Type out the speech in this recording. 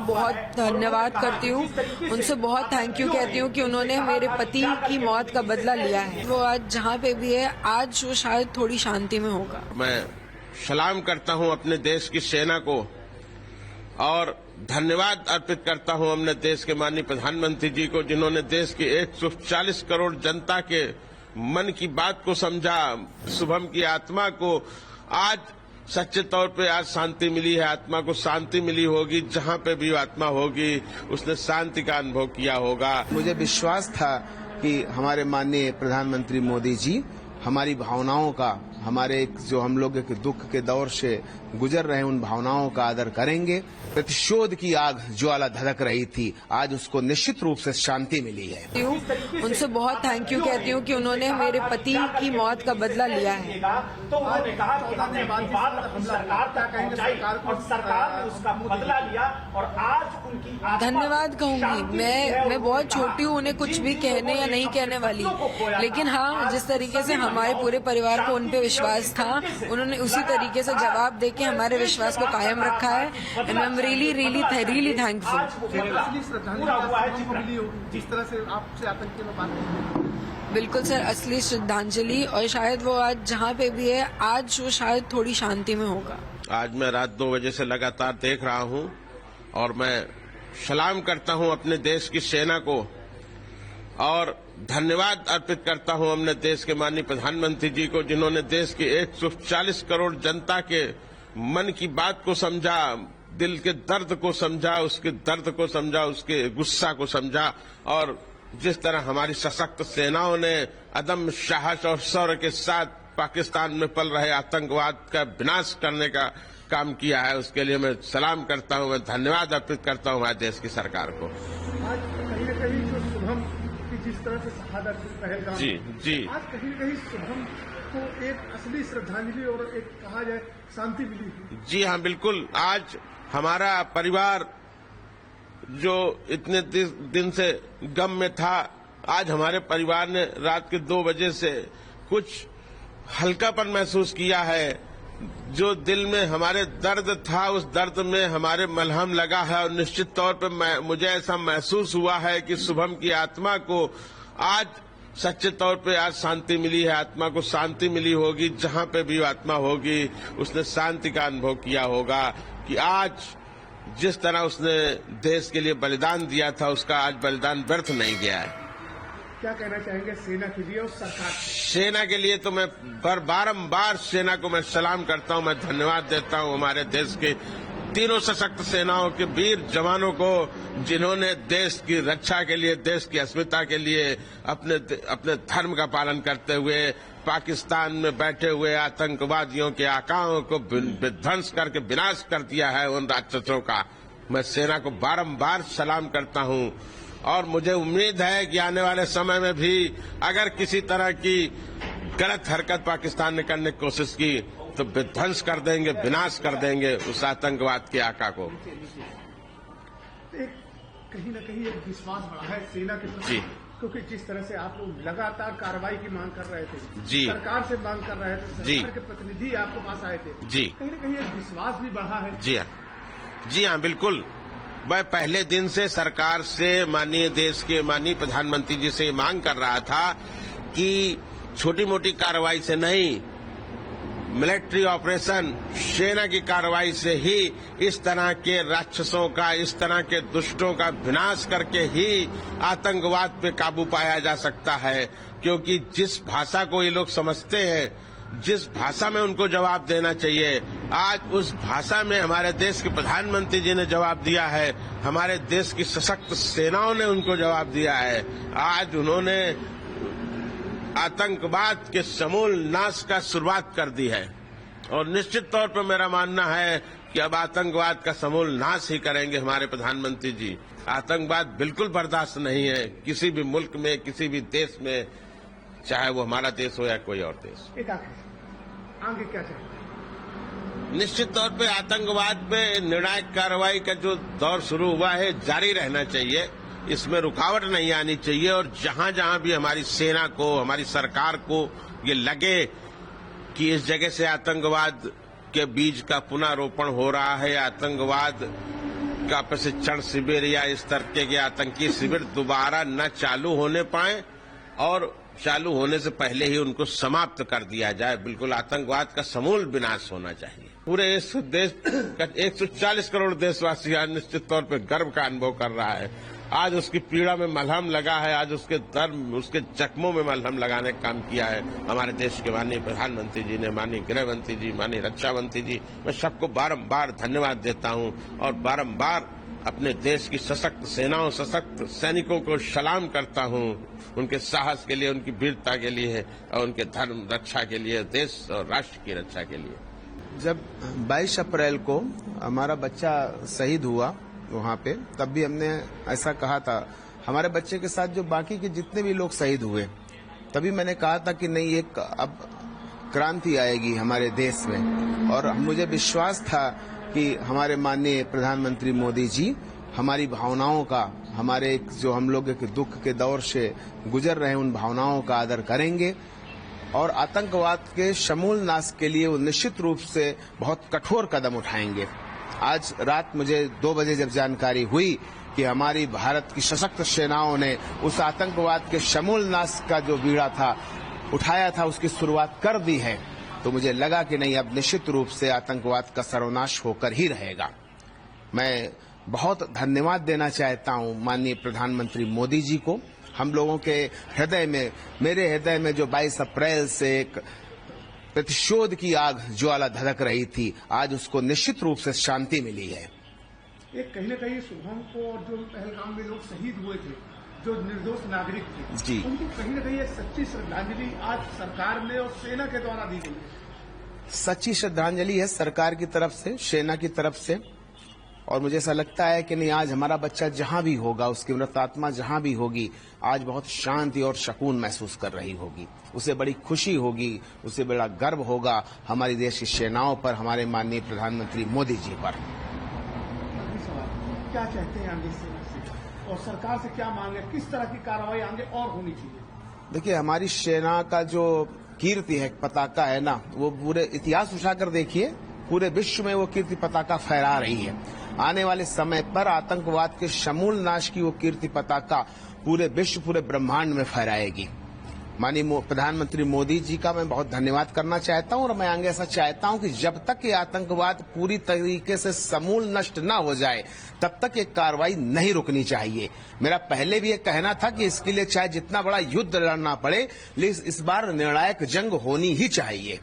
उनको बहुत धन्यवाद करती हूँ, उनसे बहुत थैंक यू कहती हूँ कि उन्होंने मेरे पति की मौत का बदला लिया है। वो आज जहाँ पे भी है, आज वो शायद थोड़ी शांति में होगा। मैं सलाम करता हूँ अपने देश की सेना को और धन्यवाद अर्पित करता हूँ अपने देश के माननीय प्रधानमंत्री जी को, जिन्होंने देश की 140 करोड़ जनता के मन की बात को समझा, शुभम की आत्मा को आज सच्चे तौर पे आज शांति मिली है। आत्मा को शांति मिली होगी, जहाँ पे भी आत्मा होगी उसने शांति का अनुभव किया होगा। मुझे विश्वास था कि हमारे माननीय प्रधानमंत्री मोदी जी हमारी भावनाओं का, हमारे जो हम लोग के दुख के दौर से गुजर रहे उन भावनाओं का आदर करेंगे। प्रतिशोध की आग ज्वाला धधक रही थी, आज उसको निश्चित रूप से शांति मिली है। उनसे बहुत थैंक यू कहती हूँ कि उन्होंने मेरे पति की मौत का बदला लिया है। तो उन्होंने कहा कि हमने बात अपनी सरकार तक पहुंचाई और सरकार ने उसका बदला लिया और आज उनकी धन्यवाद कहूंगी। मैं बहुत छोटी हूँ, उन्हें कुछ भी कहने या नहीं कहने वाली, लेकिन हाँ, जिस तरीके से हमारे पूरे परिवार को उन पे विश्वास था, उन्होंने उसी तरीके से जवाब देके हमारे विश्वास को कायम रखा है। And I am really thankful. जिस तरह से आपसे आतंकी में बात, बिल्कुल सर, असली श्रद्धांजलि। और शायद वो आज जहाँ पे भी है, आज वो शायद थोड़ी शांति में होगा। आज मैं रात 2 बजे से लगातार देख रहा हूँ और मैं सलाम करता हूँ अपने देश की सेना को और धन्यवाद अर्पित करता हूँ अपने देश के माननीय प्रधानमंत्री जी को, जिन्होंने देश की 140 करोड़ जनता के मन की बात को समझा, दिल के दर्द को समझा, उसके दर्द को समझा, उसके गुस्सा को समझा और जिस तरह हमारी सशक्त सेनाओं ने अदम्य साहस और शौर्य के साथ पाकिस्तान में पल रहे आतंकवाद का विनाश करने का काम किया है, उसके लिए मैं सलाम करता हूं, मैं धन्यवाद अर्पित करता हूं हमारे देश की सरकार को। आज कहीं न कहीं जो शुभम की जिस तरह से शहादत पहलगाम, जी आज कहीं न कहीं शुभम को एक असली श्रद्धांजलि और एक कहा जाए शांति मिली। जी हाँ, बिल्कुल। आज हमारा परिवार जो इतने दिन से गम में था, आज हमारे परिवार ने रात के 2 बजे से कुछ हल्कापन महसूस किया है। जो दिल में हमारे दर्द था, उस दर्द में हमारे मलहम लगा है और निश्चित तौर पर मुझे ऐसा महसूस हुआ है कि शुभम की आत्मा को आज सच्चे तौर पे आज शांति मिली है। आत्मा को शांति मिली होगी, जहाँ पे भी आत्मा होगी उसने शांति का अनुभव किया होगा कि आज जिस तरह उसने देश के लिए बलिदान दिया था, उसका आज बलिदान व्यर्थ नहीं गया है। क्या कहना चाहेंगे सेना के लिए और सरकार? सेना के लिए तो मैं बारंबार सेना को मैं सलाम करता हूं, मैं धन्यवाद देता हूं हमारे देश के तीनों सशक्त सेनाओं के वीर जवानों को, जिन्होंने देश की रक्षा के लिए, देश की अस्मिता के लिए अपने धर्म का पालन करते हुए पाकिस्तान में बैठे हुए आतंकवादियों के आकाओं को विध्वंस करके विनाश कर दिया है उन राक्षसों का। मैं सेना को बारंबार सलाम करता हूं और मुझे उम्मीद है कि आने वाले समय में भी अगर किसी तरह की गलत हरकत पाकिस्तान ने करने की कोशिश की तो विध्वंस कर देंगे, विनाश कर देंगे उस आतंकवाद के आका को। कहीं न कहीं एक विश्वास बढ़ा है सेना के प्रति, क्योंकि जिस तरह से आप लोग लगातार कार्रवाई की मांग कर रहे थे, जी, सरकार से मांग कर रहे थे, सरकार के प्रतिनिधि आपके पास आए थे, जी, कहीं न कहीं एक विश्वास भी बढ़ा है। जी हाँ, बिल्कुल। मैं पहले दिन से सरकार से, माननीय देश के माननीय प्रधानमंत्री जी से मांग कर रहा था कि छोटी मोटी कार्रवाई से नहीं, मिलिट्री ऑपरेशन, सेना की कार्रवाई से ही इस तरह के राक्षसों का, इस तरह के दुष्टों का विनाश करके ही आतंकवाद पे काबू पाया जा सकता है। क्योंकि जिस भाषा को ये लोग समझते हैं, जिस भाषा में उनको जवाब देना चाहिए, आज उस भाषा में हमारे देश के प्रधानमंत्री जी ने जवाब दिया है, हमारे देश की सशक्त सेनाओं ने उनको जवाब दिया है। आज उन्होंने आतंकवाद के समूल नाश का शुरुआत कर दी है और निश्चित तौर पर मेरा मानना है कि अब आतंकवाद का समूल नाश ही करेंगे हमारे प्रधानमंत्री जी। आतंकवाद बिल्कुल बर्दाश्त नहीं है किसी भी मुल्क में, किसी भी देश में, चाहे वो हमारा देश हो या कोई और देश। आगे क्या चाहिए? निश्चित तौर पे आतंकवाद पे निर्णायक कार्रवाई का जो दौर शुरू हुआ है जारी रहना चाहिए, इसमें रुकावट नहीं आनी चाहिए और जहां जहां भी हमारी सेना को, हमारी सरकार को ये लगे कि इस जगह से आतंकवाद के बीज का पुनः रोपण हो रहा है, आतंकवाद का प्रशिक्षण शिविर या इस तरह के आतंकी शिविर दोबारा न चालू होने पाए और चालू होने से पहले ही उनको समाप्त कर दिया जाए। बिल्कुल आतंकवाद का समूल विनाश होना चाहिए। पूरे इस देश का 140 करोड़ देशवासी आज निश्चित तौर पर गर्व का अनुभव कर रहा है। आज उसकी पीड़ा में मलहम लगा है, आज उसके दर्द, उसके जख्मों में मलहम लगाने का काम किया है हमारे देश के माननीय प्रधानमंत्री जी ने, माननीय गृह मंत्री जी, माननीय रक्षा मंत्री जी। मैं सबको बारंबार धन्यवाद देता हूं और बारंबार अपने देश की सशक्त सेनाओं, सशक्त सैनिकों को सलाम करता हूं, उनके साहस के लिए, उनकी वीरता के लिए और उनके धर्म रक्षा के लिए, देश और राष्ट्र की रक्षा के लिए। जब 22 अप्रैल को हमारा बच्चा शहीद हुआ वहाँ पे, तब भी हमने ऐसा कहा था, हमारे बच्चे के साथ जो बाकी के जितने भी लोग शहीद हुए, तभी मैंने कहा था कि नहीं, एक अब क्रांति आएगी हमारे देश में। और मुझे विश्वास था कि हमारे माननीय प्रधानमंत्री मोदी जी हमारी भावनाओं का, हमारे जो हम लोग के दुख के दौर से गुजर रहे हैं, उन भावनाओं का आदर करेंगे और आतंकवाद के समूल नाश के लिए वो निश्चित रूप से बहुत कठोर कदम उठाएंगे। आज रात मुझे 2 बजे जब जानकारी हुई कि हमारी भारत की सशक्त सेनाओं ने उस आतंकवाद के समूल नाश का जो बीड़ा था उठाया था, उसकी शुरुआत कर दी है, तो मुझे लगा कि नहीं, अब निश्चित रूप से आतंकवाद का सर्वनाश होकर ही रहेगा। मैं बहुत धन्यवाद देना चाहता हूं माननीय प्रधानमंत्री मोदी जी को। हम लोगों के हृदय में, मेरे हृदय में जो 22 अप्रैल से एक प्रतिशोध की आग ज्वाला धधक रही थी, आज उसको निश्चित रूप से शांति मिली है। एक कहीं न कहीं शुभम को और जो पहलगाम में लोग शहीद हुए थे, जो निर्दोष नागरिक थे जी, उनको कहीं न कहीं एक सच्ची श्रद्धांजलि आज सरकार ने और सेना के द्वारा दी गई है। सच्ची श्रद्धांजलि है सरकार की तरफ से, सेना की तरफ से। और मुझे ऐसा लगता है कि नहीं, आज हमारा बच्चा जहां भी होगा, उसकी मृत आत्मा जहां भी होगी, आज बहुत शांति और सुकून महसूस कर रही होगी। उसे बड़ी खुशी होगी, उसे बड़ा गर्व होगा हमारी देश की सेनाओं पर, हमारे माननीय प्रधानमंत्री मोदी जी पर। क्या चाहते हैं आगे से और सरकार से क्या मांगे, किस तरह की कार्रवाई आगे और होनी चाहिए? देखिए, हमारी सेना का जो कीर्ति है, पताका है ना, वो पूरे इतिहास उठाकर देखिए, पूरे विश्व में वो कीर्ति पताका फहरा रही है। आने वाले समय पर आतंकवाद के समूल नाश की वो कीर्ति पताका पूरे विश्व, पूरे ब्रह्मांड में फहराएगी। माननीय प्रधानमंत्री मोदी जी का मैं बहुत धन्यवाद करना चाहता हूं और मैं आगे ऐसा चाहता हूं कि जब तक ये आतंकवाद पूरी तरीके से समूल नष्ट न हो जाए, तब तक ये कार्रवाई नहीं रुकनी चाहिए। मेरा पहले भी ये कहना था कि इसके लिए चाहे जितना बड़ा युद्ध लड़ना पड़े, लेकिन इस बार निर्णायक जंग होनी ही चाहिए।